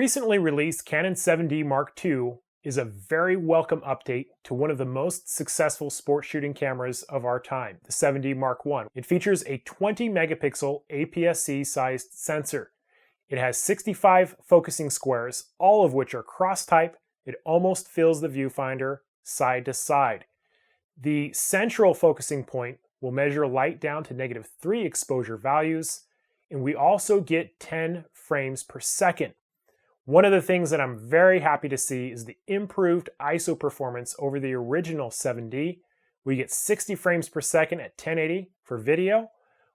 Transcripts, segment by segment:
recently released Canon 7D Mark II is a very welcome update to one of the most successful sport shooting cameras of our time, the 7D Mark I. It features a 20 megapixel APS-C sized sensor. It has 65 focusing squares, all of which are cross-type. It almost fills the viewfinder side to side. The central focusing point will measure light down to -3 exposure values, and we also get 10 frames per second. One of the things that I'm very happy to see is the improved ISO performance over the original 7D. We get 60 frames per second at 1080 for video.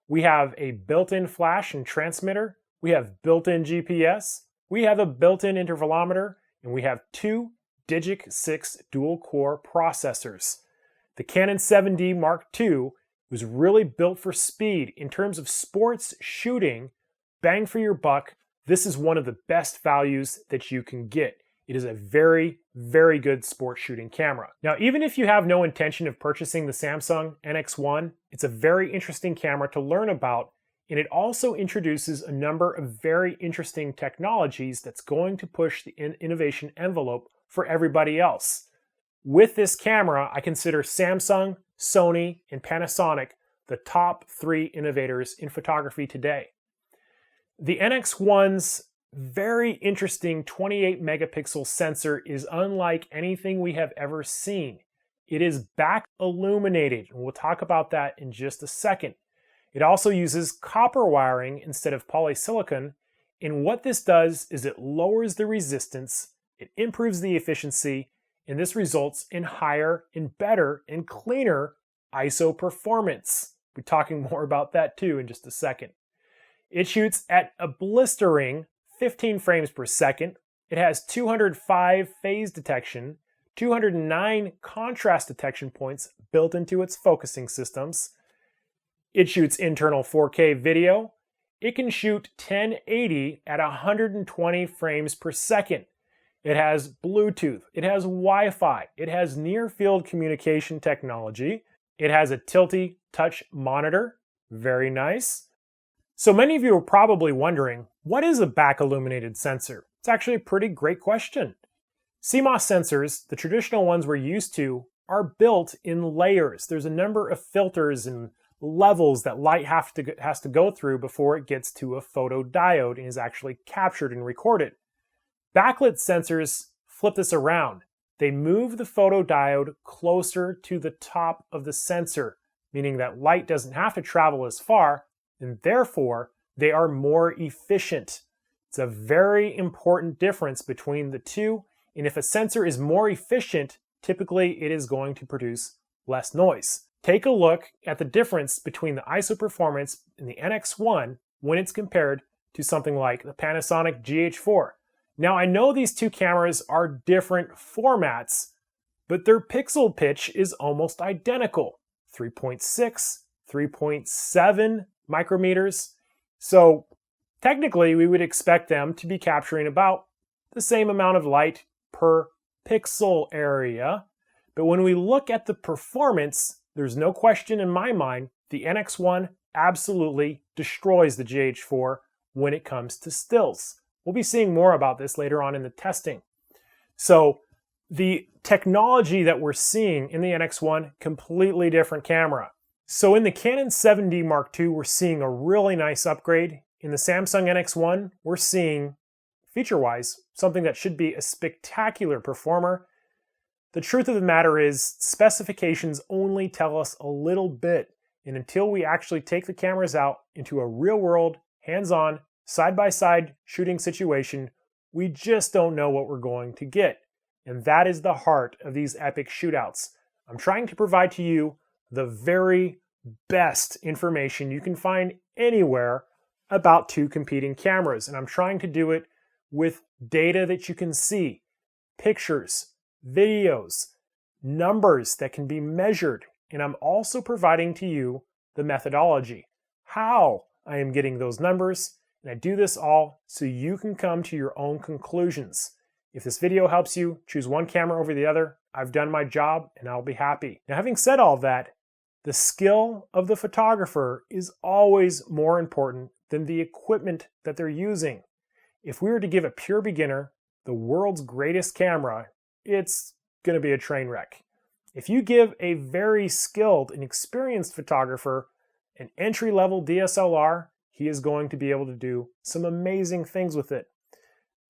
We have a built-in flash and transmitter. We have built-in GPS. We have a built-in intervalometer, and we have 2 Digic 6 dual-core processors. The Canon 7D Mark II was really built for speed. In terms of sports shooting, bang for your buck, this is one of the best values that you can get. It is a very, very good sports shooting camera. Now, even if you have no intention of purchasing the Samsung NX1, it's a very interesting camera to learn about, and it also introduces a number of very interesting technologies that's going to push the innovation envelope for everybody else. With this camera, I consider Samsung, Sony, and Panasonic the top 3 innovators in photography today. The NX1's very interesting 28 megapixel sensor is unlike anything we have ever seen. It is back illuminated, and we'll talk about that in just a second. It also uses copper wiring instead of polysilicon, and what this does is it lowers the resistance, it improves the efficiency, and this results in higher and better and cleaner ISO performance. We're talking more about that too in just a second. It shoots at a blistering 15 frames per second. It has 205 phase detection, 209 contrast detection points built into its focusing systems. It shoots internal 4K video. It can shoot 1080 at 120 frames per second. It has Bluetooth, it has Wi-Fi, it has near-field communication technology, it has a tilty touch monitor, very nice. So many of you are probably wondering, what is a back illuminated sensor? It's actually a pretty great question. CMOS sensors, the traditional ones we're used to, are built in layers. There's a number of filters and levels that light has to go through before it gets to a photodiode and is actually captured and recorded. Backlit sensors flip this around. They move the photodiode closer to the top of the sensor, meaning that light doesn't have to travel as far, and therefore they are more efficient. It's a very important difference between the two, and if a sensor is more efficient, typically it is going to produce less noise. Take a look at the difference between the ISO performance in the NX1 when it's compared to something like the Panasonic GH4. Now, I know these two cameras are different formats, but their pixel pitch is almost identical. 3.6, 3.7 micrometers. So technically, we would expect them to be capturing about the same amount of light per pixel area. But when we look at the performance, there's no question in my mind, the NX1 absolutely destroys the GH4 when it comes to stills. We'll be seeing more about this later on in the testing. So the technology that we're seeing in the NX1, completely different camera. So in the Canon 7D Mark II, we're seeing a really nice upgrade. In the Samsung NX1, we're seeing, feature-wise, something that should be a spectacular performer. The truth of the matter is, specifications only tell us a little bit, and until we actually take the cameras out into a real-world, hands-on, side-by-side shooting situation, we just don't know what we're going to get. And that is the heart of these epic shootouts. I'm trying to provide to you the very best information you can find anywhere about 2 competing cameras. And I'm trying to do it with data that you can see, pictures, videos, numbers that can be measured. And I'm also providing to you the methodology, how I am getting those numbers. And I do this all so you can come to your own conclusions. If this video helps you choose one camera over the other, I've done my job and I'll be happy. Now, having said all that, the skill of the photographer is always more important than the equipment that they're using. if we were to give a pure beginner the world's greatest camera, it's going to be a train wreck. If you give a very skilled and experienced photographer an entry-level DSLR, he is going to be able to do some amazing things with it.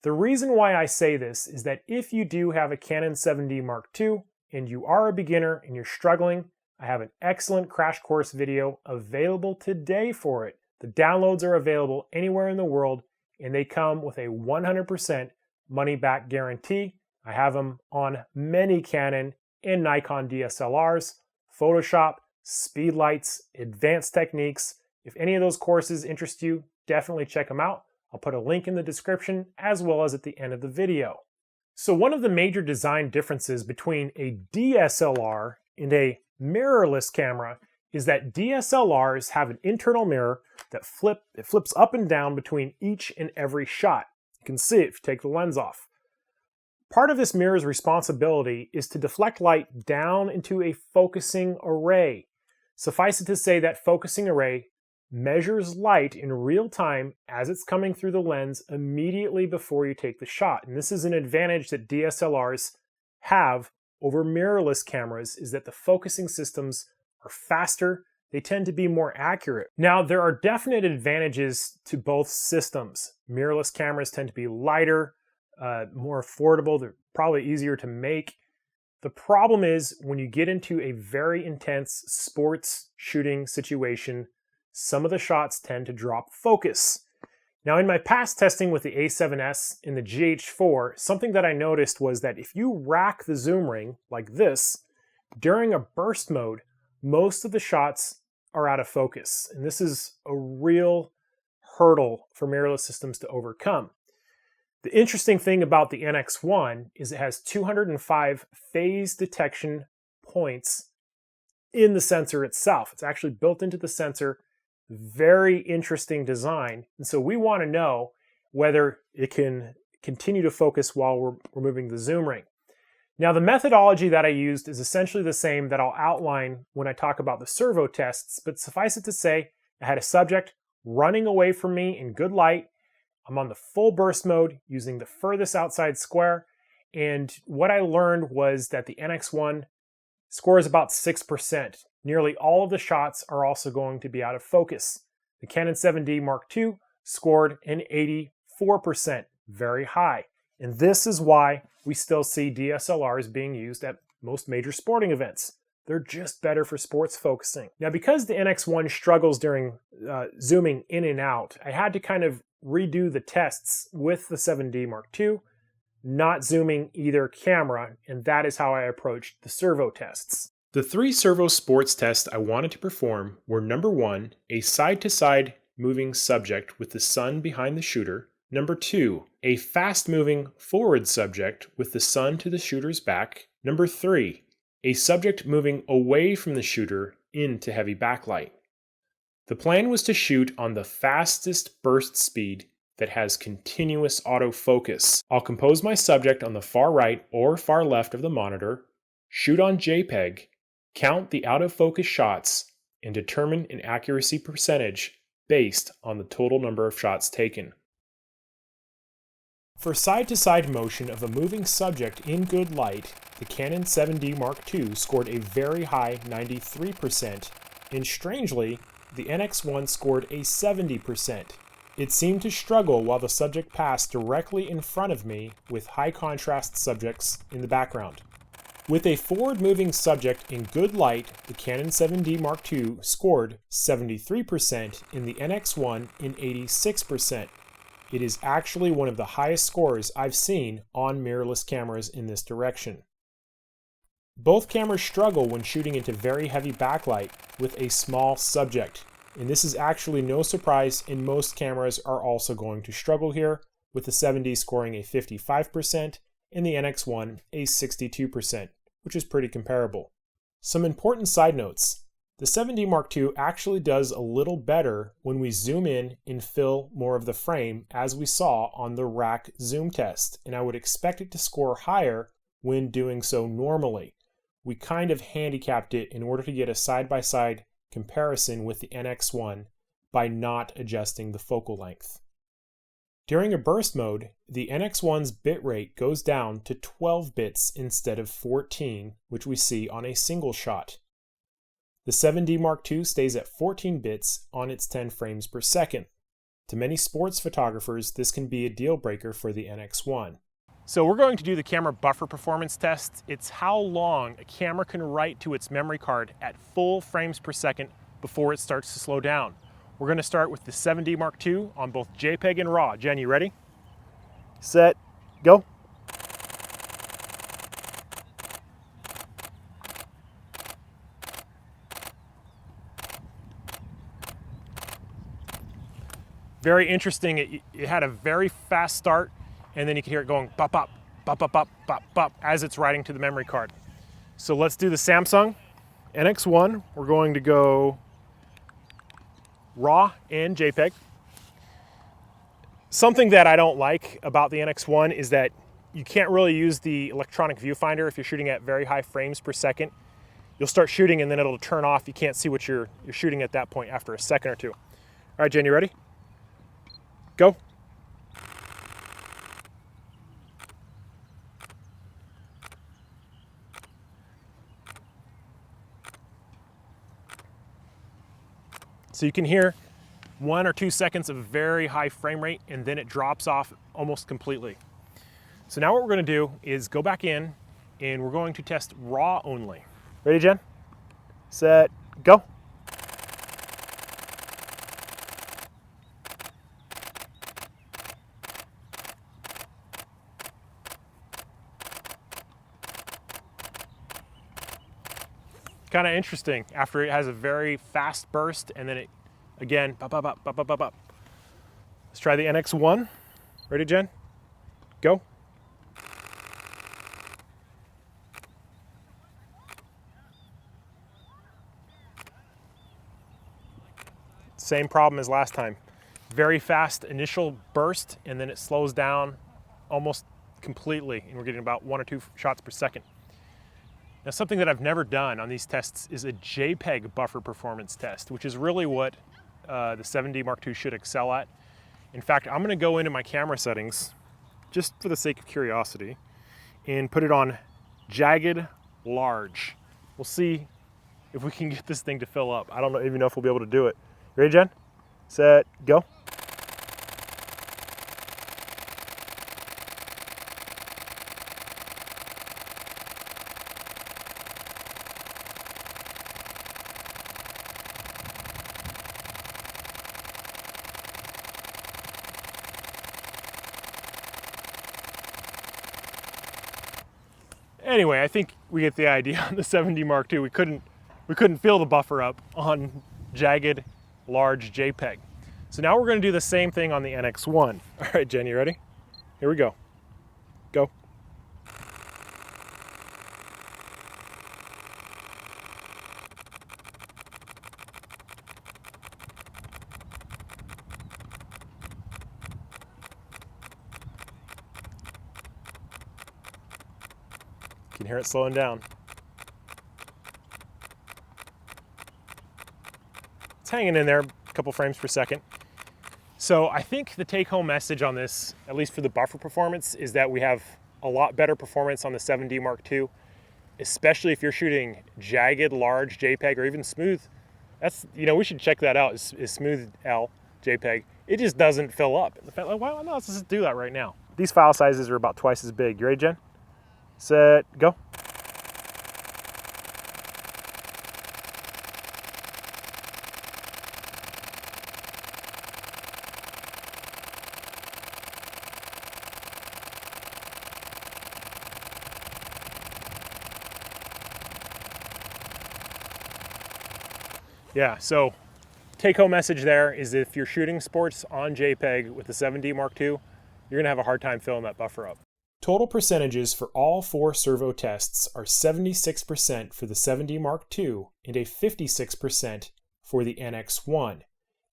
The reason why I say this is that if you do have a Canon 7D Mark II and you are a beginner and you're struggling, I have an excellent crash course video available today for it. The downloads are available anywhere in the world and they come with a 100% money-back guarantee. I have them on many Canon and Nikon DSLRs, Photoshop, speedlights, advanced techniques. If any of those courses interest you, definitely check them out. I'll put a link in the description as well as at the end of the video. So one of the major design differences between a DSLR and a mirrorless camera is that DSLRs have an internal mirror that flips up and down between each and every shot. You can see it if you take the lens off. Part of this mirror's responsibility is to deflect light down into a focusing array. Suffice it to say that focusing array measures light in real time as it's coming through the lens immediately before you take the shot. And this is an advantage that DSLRs have over mirrorless cameras, is that the focusing systems are faster. They tend to be more accurate. Now, there are definite advantages to both systems. Mirrorless cameras tend to be lighter, more affordable. They're probably easier to make. The problem is when you get into a very intense sports shooting situation, some of the shots tend to drop focus. Now, in my past testing with the A7S and the GH4, something that I noticed was that if you rack the zoom ring like this, during a burst mode, most of the shots are out of focus. And this is a real hurdle for mirrorless systems to overcome. The interesting thing about the NX1 is it has 205 phase detection points in the sensor itself. It's actually built into the sensor. Very interesting design. And so we want to know whether it can continue to focus while we're removing the zoom ring. Now, the methodology that I used is essentially the same that I'll outline when I talk about the servo tests, but suffice it to say, I had a subject running away from me in good light. I'm on the full burst mode using the furthest outside square, and what I learned was that the NX1 scores about 6%. Nearly all of the shots are also going to be out of focus. The Canon 7D Mark II scored an 84%, very high. And this is why we still see DSLRs being used at most major sporting events. They're just better for sports focusing. Now, because the NX1 struggles during zooming in and out, I had to kind of redo the tests with the 7D Mark II, not zooming either camera, and that is how I approached the servo tests. The three servo sports tests I wanted to perform were: number 1, a side-to-side moving subject with the sun behind the shooter; number 2, a fast-moving forward subject with the sun to the shooter's back; number 3, a subject moving away from the shooter into heavy backlight. The plan was to shoot on the fastest burst speed that has continuous autofocus. I'll compose my subject on the far right or far left of the monitor, shoot on JPEG, count the out-of-focus shots, and determine an accuracy percentage based on the total number of shots taken. For side-to-side motion of a moving subject in good light, the Canon 7D Mark II scored a very high 93%, and strangely, the NX1 scored a 70%. It seemed to struggle while the subject passed directly in front of me with high-contrast subjects in the background. With a forward-moving subject in good light, the Canon 7D Mark II scored 73% and the NX1 in 86%. It is actually one of the highest scores I've seen on mirrorless cameras in this direction. Both cameras struggle when shooting into very heavy backlight with a small subject, and this is actually no surprise, and most cameras are also going to struggle here, with the 7D scoring a 55% and the NX1 a 62%, which is pretty comparable. Some important side notes. The 7D Mark II actually does a little better when we zoom in and fill more of the frame, as we saw on the rack zoom test, and I would expect it to score higher when doing so normally. We kind of handicapped it in order to get a side-by-side comparison with the NX1 by not adjusting the focal length. During a burst mode, the NX1's bitrate goes down to 12 bits instead of 14, which we see on a single shot. The 7D Mark II stays at 14 bits on its 10 frames per second. To many sports photographers, this can be a deal breaker for the NX1. So we're going to do the camera buffer performance test. It's how long a camera can write to its memory card at full frames per second before it starts to slow down. We're going to start with the 7D Mark II on both JPEG and RAW. Jen, you ready? Set, go. Very interesting. It had a very fast start, and then you can hear it going bop, bop, bop, bop, bop, bop, bop as it's writing to the memory card. So let's do the Samsung NX1. We're going to go RAW and JPEG. Something that I don't like about the NX1 is that you can't really use the electronic viewfinder if you're shooting at very high frames per second. You'll start shooting and then it'll turn off. You can't see what you're shooting at that point after a second or two. All right, Jen, you ready? Go. So you can hear 1 or 2 seconds of very high frame rate, and then it drops off almost completely. So now what we're going to do is go back in, and we're going to test RAW only. Ready, Jen? Set, go. Kind of interesting after it has a very fast burst and then it again bop, bop, bop, bop, bop, bop, bop. Let's try the NX1. Ready, Jen? Go. Same problem as last time. Very fast initial burst and then it slows down almost completely, and we're getting about 1 or 2 shots per second. Now, something that I've never done on these tests is a JPEG buffer performance test, which is really what the 7D Mark II should excel at. In fact, I'm going to go into my camera settings, just for the sake of curiosity, and put it on jagged large. We'll see if we can get this thing to fill up. I don't even know if we'll be able to do it. You ready, Jen? Set, go. Anyway, I think we get the idea on the 7D Mark II. We couldn't fill the buffer up on jagged, large JPEG. So now we're going to do the same thing on the NX1. All right, Jen, you ready? Here we go. Go. You can hear it slowing down. It's hanging in there a couple frames per second. So I think the take-home message on this, at least for the buffer performance, is that we have a lot better performance on the 7D Mark II, especially if you're shooting jagged, large JPEG or even smooth. That's, we should check that out, is smooth L JPEG. It just doesn't fill up. In fact, why not? Let's just do that right now. These file sizes are about twice as big. You ready, Jen? Set, go. Yeah, so take-home message there is if you're shooting sports on JPEG with the 7D Mark II, you're gonna have a hard time filling that buffer up. Total percentages for all 4 servo tests are 76% for the 7D Mark II and a 56% for the NX1.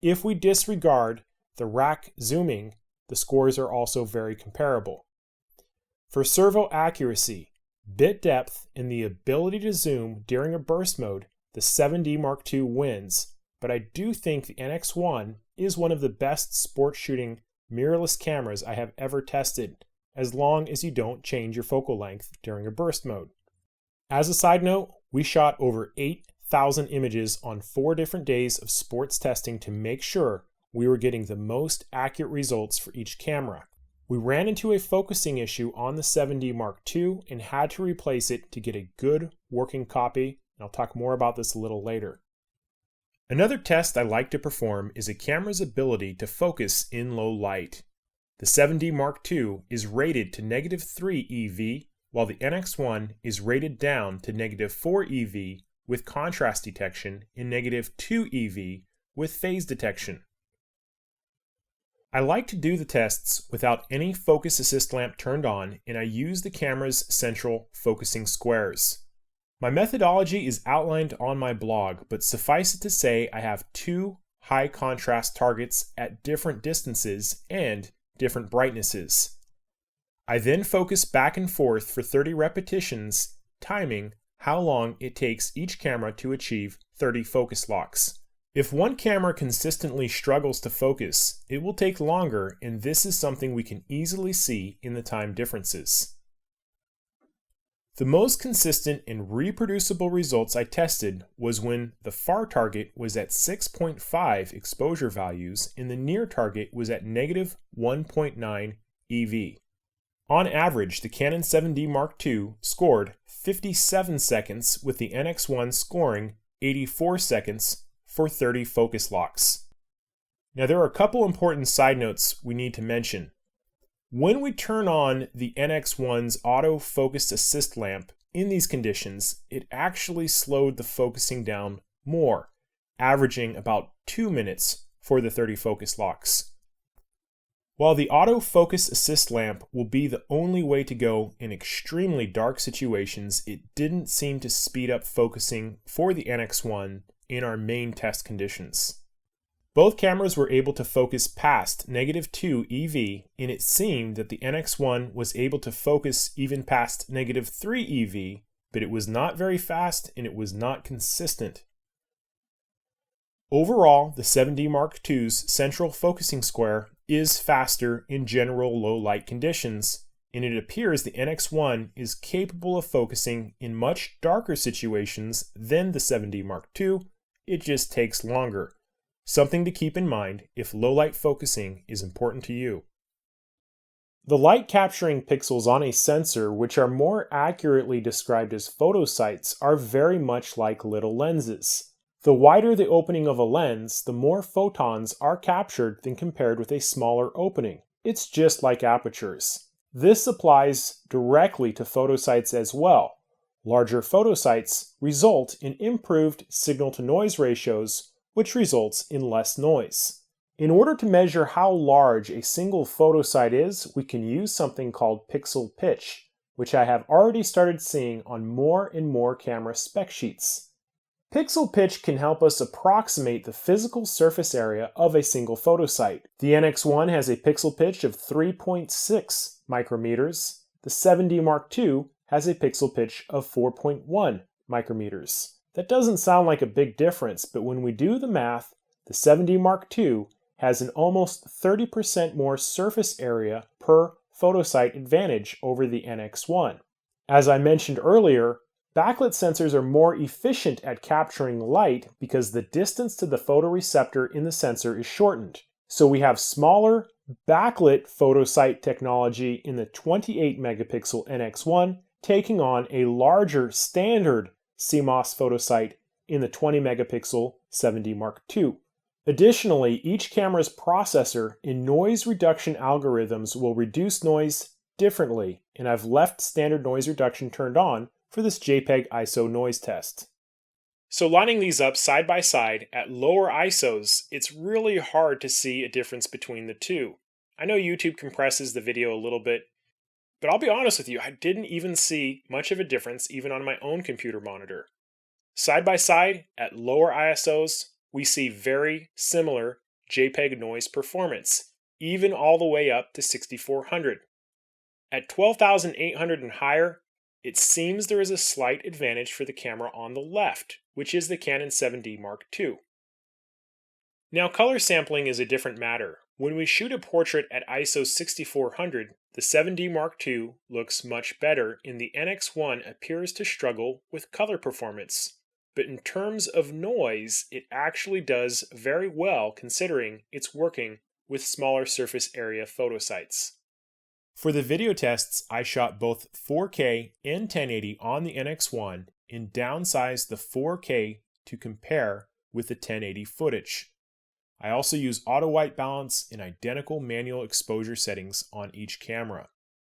If we disregard the rack zooming, the scores are also very comparable. For servo accuracy, bit depth, and the ability to zoom during a burst mode, the 7D Mark II wins, but I do think the NX1 is one of the best sports shooting mirrorless cameras I have ever tested, as long as you don't change your focal length during a burst mode. As a side note, we shot over 8,000 images on 4 different days of sports testing to make sure we were getting the most accurate results for each camera. We ran into a focusing issue on the 7D Mark II and had to replace it to get a good working copy, and I'll talk more about this a little later. Another test I like to perform is a camera's ability to focus in low light. The 7D Mark II is rated to -3 EV, while the NX1 is rated down to -4 EV with contrast detection and -2 EV with phase detection. I like to do the tests without any focus assist lamp turned on, and I use the camera's central focusing squares. My methodology is outlined on my blog, but suffice it to say I have 2 high contrast targets at different distances and different brightnesses. I then focus back and forth for 30 repetitions, timing how long it takes each camera to achieve 30 focus locks. If one camera consistently struggles to focus, it will take longer, and this is something we can easily see in the time differences. The most consistent and reproducible results I tested was when the far target was at 6.5 exposure values and the near target was at -1.9 EV. On average, the Canon 7D Mark II scored 57 seconds, with the NX1 scoring 84 seconds for 30 focus locks. Now there are a couple important side notes we need to mention. When we turn on the NX1's auto focus assist lamp in these conditions, it actually slowed the focusing down more, averaging about 2 minutes for the 30 focus locks. While the auto focus assist lamp will be the only way to go in extremely dark situations, it didn't seem to speed up focusing for the NX1 in our main test conditions. Both cameras were able to focus past -2 EV, and it seemed that the NX1 was able to focus even past -3 EV, but it was not very fast and it was not consistent. Overall, the 7D Mark II's central focusing square is faster in general low light conditions, and it appears the NX1 is capable of focusing in much darker situations than the 7D Mark II. It just takes longer. Something to keep in mind if low light focusing is important to you. The light capturing pixels on a sensor, which are more accurately described as photosites, are very much like little lenses. The wider the opening of a lens, the more photons are captured than compared with a smaller opening. It's just like apertures. This applies directly to photosites as well. Larger photosites result in improved signal-to-noise ratios, which results in less noise. In order to measure how large a single photosite is, we can use something called pixel pitch, which I have already started seeing on more and more camera spec sheets. Pixel pitch can help us approximate the physical surface area of a single photosite. The NX1 has a pixel pitch of 3.6 micrometers. The 7D Mark II has a pixel pitch of 4.1 micrometers. That doesn't sound like a big difference, but when we do the math, the 7D Mark II has an almost 30% more surface area per photosite advantage over the NX1. As I mentioned earlier, backlit sensors are more efficient at capturing light because the distance to the photoreceptor in the sensor is shortened. So we have smaller backlit photosite technology in the 28 megapixel NX1 taking on a larger standard CMOS photosite in the 20 megapixel 7D Mark II. Additionally, each camera's processor and noise reduction algorithms will reduce noise differently, and I've left standard noise reduction turned on for this JPEG ISO noise test. So lining these up side by side at lower ISOs, it's really hard to see a difference between the two. I know YouTube compresses the video a little bit, but I'll be honest with you, I didn't even see much of a difference even on my own computer monitor. Side by side, at lower ISOs, we see very similar JPEG noise performance, even all the way up to 6400. At 12,800 and higher, it seems there is a slight advantage for the camera on the left, which is the Canon 7D Mark II. Now, color sampling is a different matter. When we shoot a portrait at ISO 6400, the 7D Mark II looks much better, and the NX1 appears to struggle with color performance. But in terms of noise, it actually does very well considering it's working with smaller surface area photo sites. For the video tests, I shot both 4K and 1080 on the NX1 and downsized the 4K to compare with the 1080 footage. I also use auto white balance and identical manual exposure settings on each camera.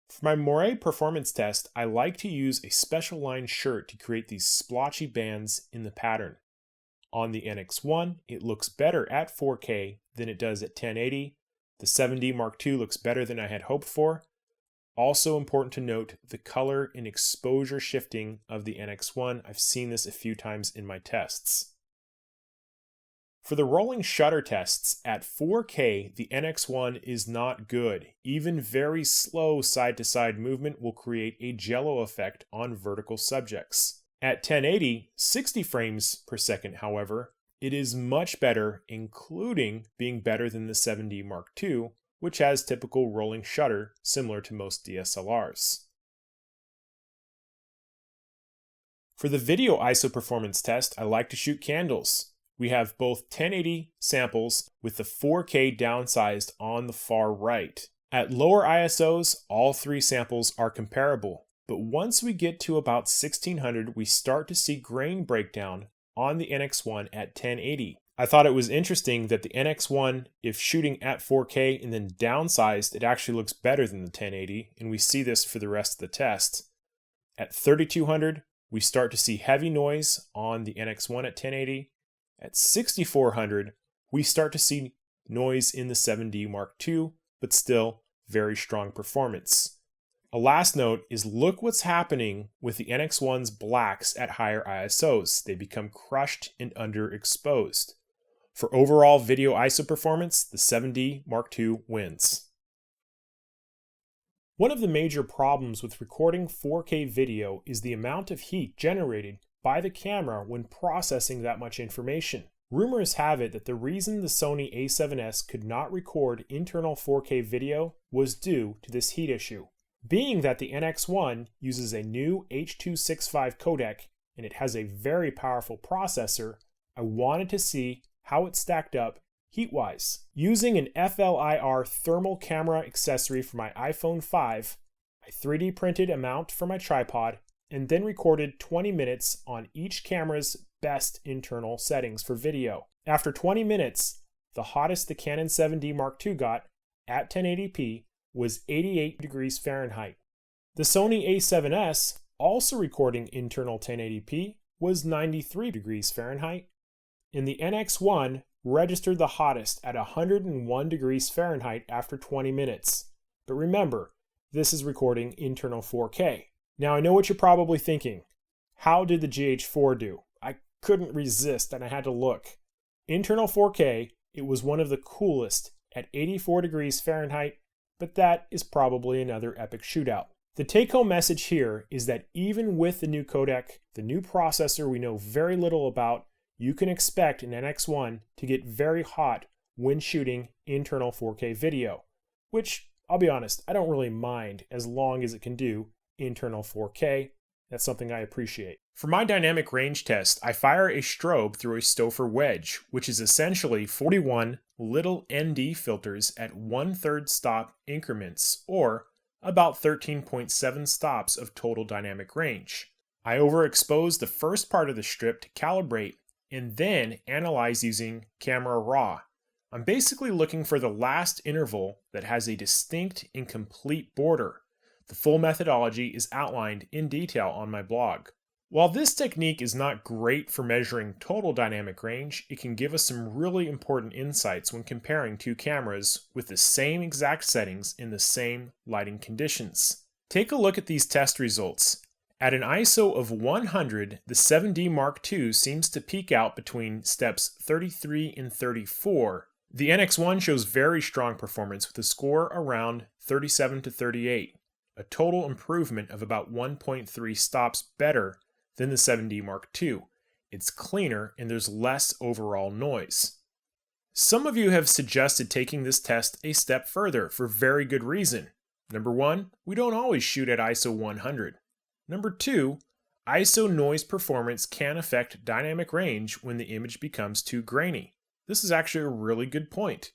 For my Morie performance test, I like to use a special line shirt to create these splotchy bands in the pattern. On the NX1, it looks better at 4K than it does at 1080. The 7D Mark II looks better than I had hoped for. Also important to note the color and exposure shifting of the NX1. I've seen this a few times in my tests. For the rolling shutter tests, at 4K, the NX1 is not good. Even very slow side-to-side movement will create a jello effect on vertical subjects. At 1080, 60 frames per second, however, it is much better, including being better than the 7D Mark II, which has typical rolling shutter similar to most DSLRs. For the video ISO performance test, I like to shoot candles. We have both 1080 samples with the 4K downsized on the far right. At lower ISOs, all three samples are comparable, but once we get to about 1600, we start to see grain breakdown on the NX1 at 1080. I thought it was interesting that the NX1, if shooting at 4K and then downsized, it actually looks better than the 1080, and we see this for the rest of the test. At 3200, we start to see heavy noise on the NX1 at 1080. At 6400, we start to see noise in the 7D Mark II, but still very strong performance. A last note is look what's happening with the NX1's blacks at higher ISOs. They become crushed and underexposed. For overall video ISO performance, the 7D Mark II wins. One of the major problems with recording 4K video is the amount of heat generated by the camera when processing that much information. Rumors have it that the reason the Sony a7S could not record internal 4K video was due to this heat issue. Being that the NX1 uses a new H.265 codec and it has a very powerful processor, I wanted to see how it stacked up heat-wise. Using an FLIR thermal camera accessory for my iPhone 5, I 3D printed a mount for my tripod and then recorded 20 minutes on each camera's best internal settings for video. After 20 minutes, the hottest the Canon 7D Mark II got at 1080p was 88 degrees Fahrenheit. The Sony a7S, also recording internal 1080p, was 93 degrees Fahrenheit, and the NX1 registered the hottest at 101 degrees Fahrenheit after 20 minutes. But remember, this is recording internal 4K. Now I know what you're probably thinking. How did the GH4 do? I couldn't resist and I had to look. Internal 4K, it was one of the coolest at 84 degrees Fahrenheit, but that is probably another epic shootout. The take-home message here is that even with the new codec, the new processor we know very little about, you can expect an NX1 to get very hot when shooting internal 4K video, which, I'll be honest, I don't really mind as long as it can do internal 4K. That's something I appreciate. For my dynamic range test, I fire a strobe through a Stouffer wedge, which is essentially 41 little ND filters at 1/3 stop increments, or about 13.7 stops of total dynamic range. I overexpose the first part of the strip to calibrate and then analyze using camera RAW. I'm basically looking for the last interval that has a distinct and complete border. The full methodology is outlined in detail on my blog. While this technique is not great for measuring total dynamic range, it can give us some really important insights when comparing two cameras with the same exact settings in the same lighting conditions. Take a look at these test results. At an ISO of 100, the 7D Mark II seems to peak out between steps 33 and 34. The NX1 shows very strong performance with a score around 37 to 38. A total improvement of about 1.3 stops better than the 7D Mark II. It's cleaner and there's less overall noise. Some of you have suggested taking this test a step further for very good reason. Number 1, we don't always shoot at ISO 100. Number 2, ISO noise performance can affect dynamic range when the image becomes too grainy. This is actually a really good point.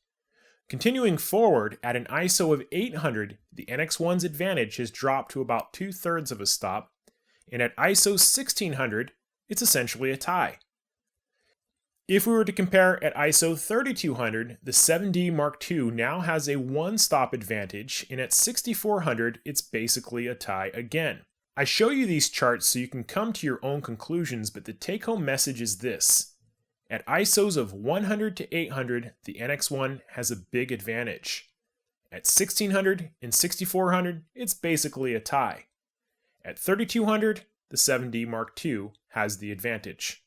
Continuing forward, at an ISO of 800, the NX1's advantage has dropped to about 2/3 of a stop, and at ISO 1600, it's essentially a tie. If we were to compare at ISO 3200, the 7D Mark II now has a 1-stop advantage, and at 6400, it's basically a tie again. I show you these charts so you can come to your own conclusions, but the take-home message is this. At ISOs of 100 to 800, the NX1 has a big advantage. At 1600 and 6400, it's basically a tie. At 3200, the 7D Mark II has the advantage.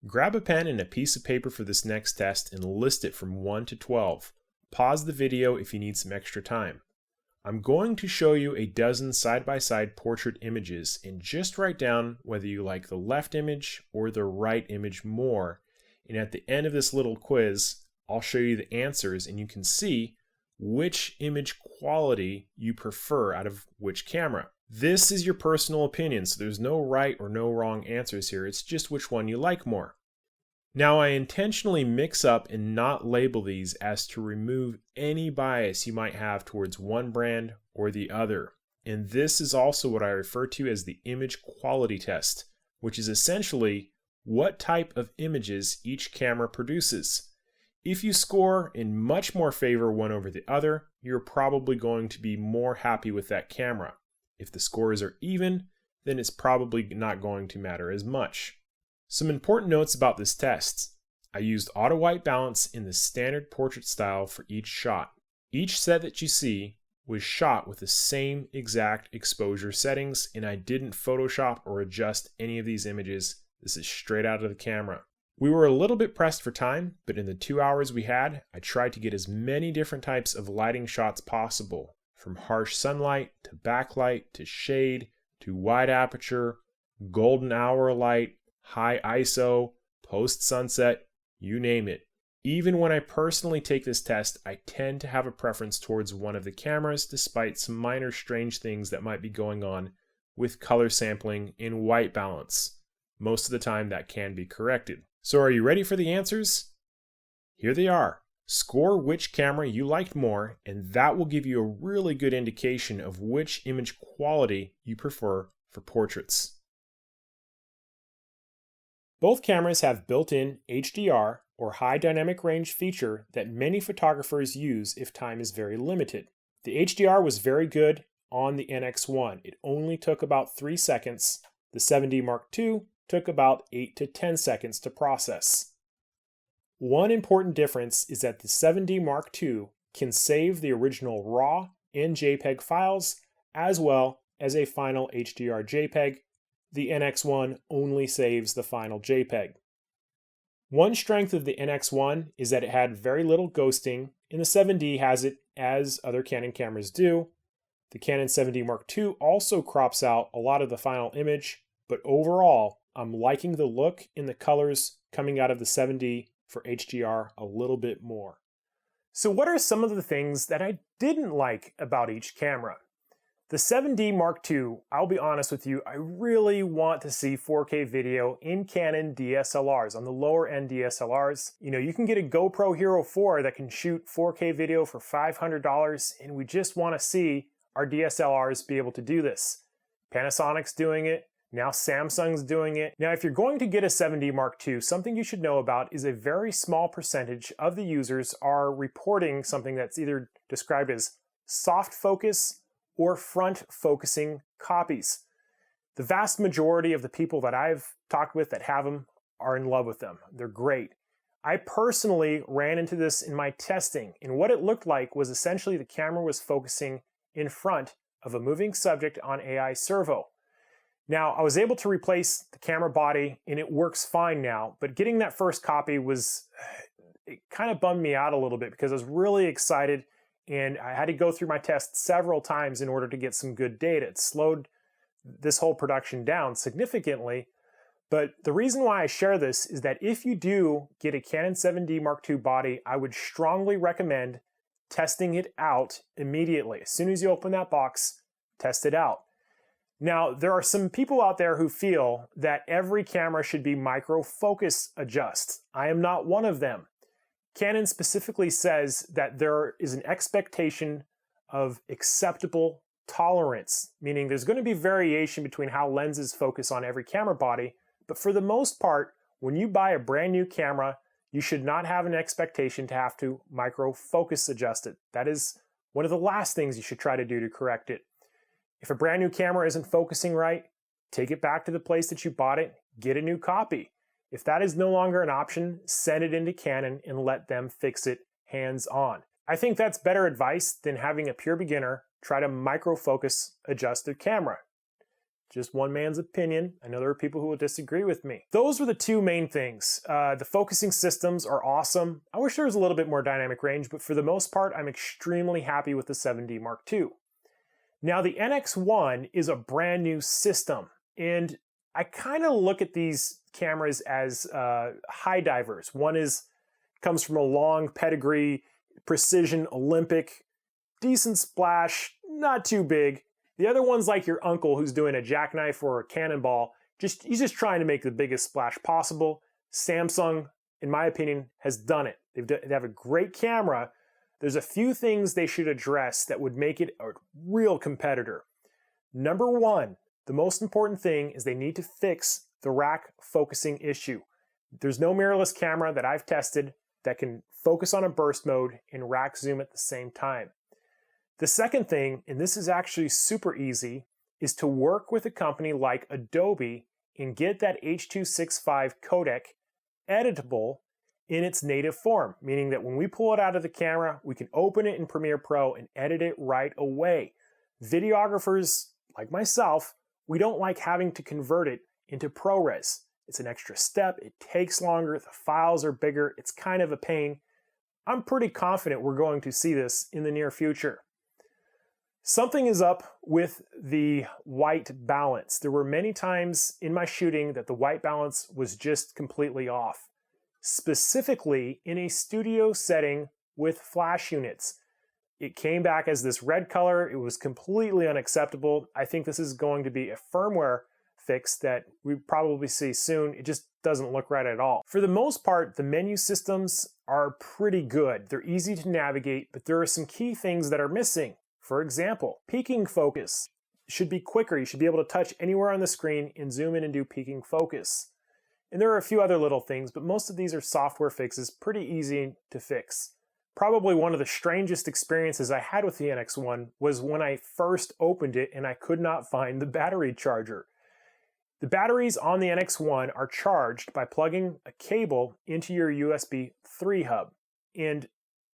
Grab a pen and a piece of paper for this next test and list it from 1 to 12. Pause the video if you need some extra time. I'm going to show you a dozen side-by-side portrait images and just write down whether you like the left image or the right image more. And at the end of this little quiz, I'll show you the answers and you can see which image quality you prefer out of which camera. This is your personal opinion, so there's no right or no wrong answers here. It's just which one you like more. Now, I intentionally mix up and not label these as to remove any bias you might have towards one brand or the other. And this is also what I refer to as the image quality test, which is essentially what type of images each camera produces. If you score in much more favor one over the other, you're probably going to be more happy with that camera. If the scores are even, then it's probably not going to matter as much. Some important notes about this test. I used auto white balance in the standard portrait style for each shot. Each set that you see was shot with the same exact exposure settings, and I didn't Photoshop or adjust any of these images. This is straight out of the camera. We were a little bit pressed for time, but in the 2 hours we had, I tried to get as many different types of lighting shots possible, from harsh sunlight to backlight to shade to wide aperture, golden hour light, high ISO, post-sunset, you name it. Even when I personally take this test, I tend to have a preference towards one of the cameras despite some minor strange things that might be going on with color sampling and white balance. Most of the time that can be corrected. So are you ready for the answers? Here they are. Score which camera you liked more, and that will give you a really good indication of which image quality you prefer for portraits. Both cameras have built-in HDR or high dynamic range feature that many photographers use if time is very limited. The HDR was very good on the NX1. It only took about 3 seconds. The 7D Mark II took about 8 to 10 seconds to process. One important difference is that the 7D Mark II can save the original RAW and JPEG files as well as a final HDR JPEG. The NX1 only saves the final JPEG. One strength of the NX1 is that it had very little ghosting, and the 7D has it as other Canon cameras do. The Canon 7D Mark II also crops out a lot of the final image, but overall, I'm liking the look and the colors coming out of the 7D for HDR a little bit more. So what are some of the things that I didn't like about each camera? The 7D Mark II, I'll be honest with you, I really want to see 4K video in Canon DSLRs, on the lower end DSLRs. You know, you can get a GoPro Hero 4 that can shoot 4K video for $500, and we just want to see our DSLRs be able to do this. Panasonic's doing it. Now Samsung's doing it. Now, if you're going to get a 7D Mark II, something you should know about is a very small percentage of the users are reporting something that's either described as soft focus or front focusing copies. The vast majority of the people that I've talked with that have them are in love with them. They're great. I personally ran into this in my testing, and what it looked like was essentially the camera was focusing in front of a moving subject on AI Servo. Now, I was able to replace the camera body and it works fine now, but getting that first copy it kind of bummed me out a little bit because I was really excited and I had to go through my test several times in order to get some good data. It slowed this whole production down significantly, But the reason why I share this is that if you do get a Canon 7D Mark II body, I would strongly recommend testing it out immediately. As soon as you open that box, test it out. Now, there are some people out there who feel that every camera should be micro focus adjust. I am not one of them. Canon specifically says that there is an expectation of acceptable tolerance, meaning there's going to be variation between how lenses focus on every camera body, but for the most part, when you buy a brand new camera, you should not have an expectation to have to micro focus adjust it. That is one of the last things you should try to do to correct it. If a brand new camera isn't focusing right, take it back to the place that you bought it, get a new copy. If that is no longer an option, send it into Canon and let them fix it hands-on. I think that's better advice than having a pure beginner try to micro focus adjust their camera. Just one man's opinion. I know there are people who will disagree with me. Those are the two main things. The focusing systems are awesome. I wish there was a little bit more dynamic range, but for the most part, I'm extremely happy with the 7D Mark II. Now, the NX1 is a brand new system, and I kind of look at these cameras as high divers. One comes from a long pedigree, precision, Olympic, decent splash, not too big. The other one's like your uncle who's doing a jackknife or a cannonball. He's just trying to make the biggest splash possible. Samsung, in my opinion, has done it. They have a great camera. There's a few things they should address that would make it a real competitor. Number one, the most important thing is they need to fix the rack focusing issue. There's no mirrorless camera that I've tested that can focus on a burst mode and rack zoom at the same time. The second thing, and this is actually super easy, is to work with a company like Adobe and get that H.265 codec editable in its native form, meaning that when we pull it out of the camera, we can open it in Premiere Pro and edit it right away. Videographers like myself, we don't like having to convert it into ProRes. It's an extra step, it takes longer, the files are bigger, it's kind of a pain. I'm pretty confident we're going to see this in the near future. Something is up with the white balance. There were many times in my shooting that the white balance was just completely off. Specifically in a studio setting with flash units. It came back as this red color. It was completely unacceptable. I think this is going to be a firmware fix that we probably see soon. It just doesn't look right at all. For the most part, the menu systems are pretty good. They're easy to navigate, but there are some key things that are missing. For example, peaking focus should be quicker. You should be able to touch anywhere on the screen and zoom in and do peaking focus. And there are a few other little things, but most of these are software fixes, pretty easy to fix. Probably one of the strangest experiences I had with the NX1 was when I first opened it and I could not find the battery charger. The batteries on the NX1 are charged by plugging a cable into your USB 3 hub. And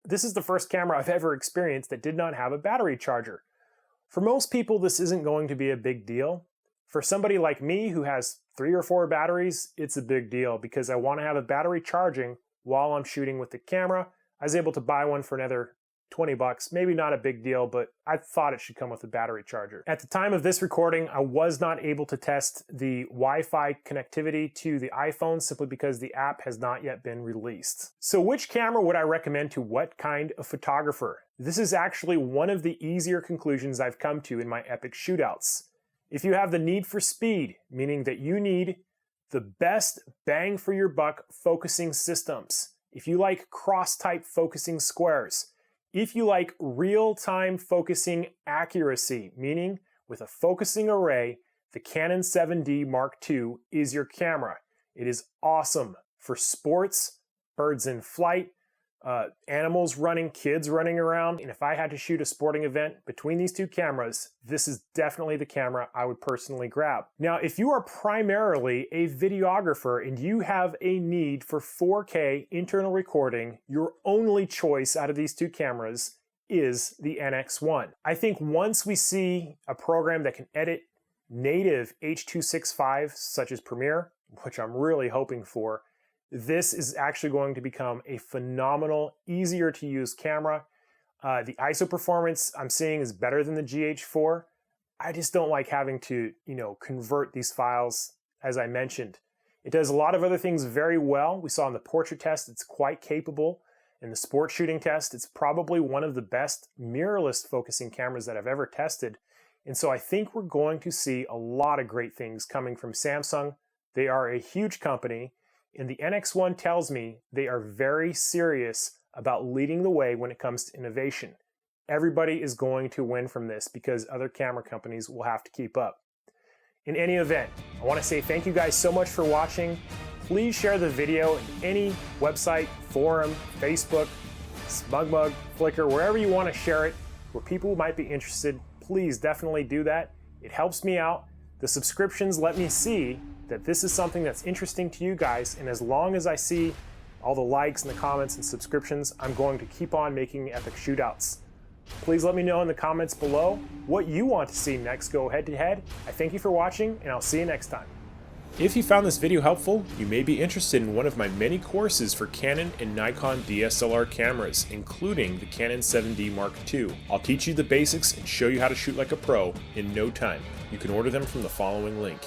this is the first camera I've ever experienced that did not have a battery charger. For most people, this isn't going to be a big deal. For somebody like me who has 3 or 4 batteries, it's a big deal because I want to have a battery charging while I'm shooting with the camera. I was able to buy one for another 20 bucks, maybe not a big deal, but I thought it should come with a battery charger. At the time of this recording, I was not able to test the Wi-Fi connectivity to the iPhone simply because the app has not yet been released. So which camera would I recommend to what kind of photographer? This is actually one of the easier conclusions I've come to in my epic shootouts. If you have the need for speed, meaning that you need the best bang for your buck focusing systems, if you like cross-type focusing squares, if you like real-time focusing accuracy, meaning with a focusing array, the Canon 7D Mark II is your camera. It is awesome for sports, birds in flight, animals running, kids running around. And if I had to shoot a sporting event between these two cameras, this is definitely the camera I would personally grab. Now, if you are primarily a videographer and you have a need for 4K internal recording, your only choice out of these two cameras is the NX1. I think once we see a program that can edit native H.265, such as Premiere, which I'm really hoping for, this is actually going to become a phenomenal, easier to use camera. The ISO performance I'm seeing is better than the GH4. I just don't like having to, convert these files, as I mentioned. It does a lot of other things very well. We saw in the portrait test it's quite capable. In the sport shooting test, it's probably one of the best mirrorless focusing cameras that I've ever tested. And so I think we're going to see a lot of great things coming from Samsung. They are a huge company, and the NX1 tells me they are very serious about leading the way when it comes to innovation. Everybody is going to win from this because other camera companies will have to keep up. In any event, I want to say thank you guys so much for watching. Please share the video in any website, forum, Facebook, SmugMug, Flickr, wherever you want to share it, where people might be interested. Please definitely do that. It helps me out. The subscriptions let me see that this is something that's interesting to you guys, and as long as I see all the likes and the comments and subscriptions, I'm going to keep on making epic shootouts. Please let me know in the comments below what you want to see next go head-to-head. I thank you for watching, and I'll see you next time. If you found this video helpful, you may be interested in one of my many courses for Canon and Nikon DSLR cameras, including the Canon 7Dii Mark II. I'll teach you the basics and show you how to shoot like a pro in no time. You can order them from the following link.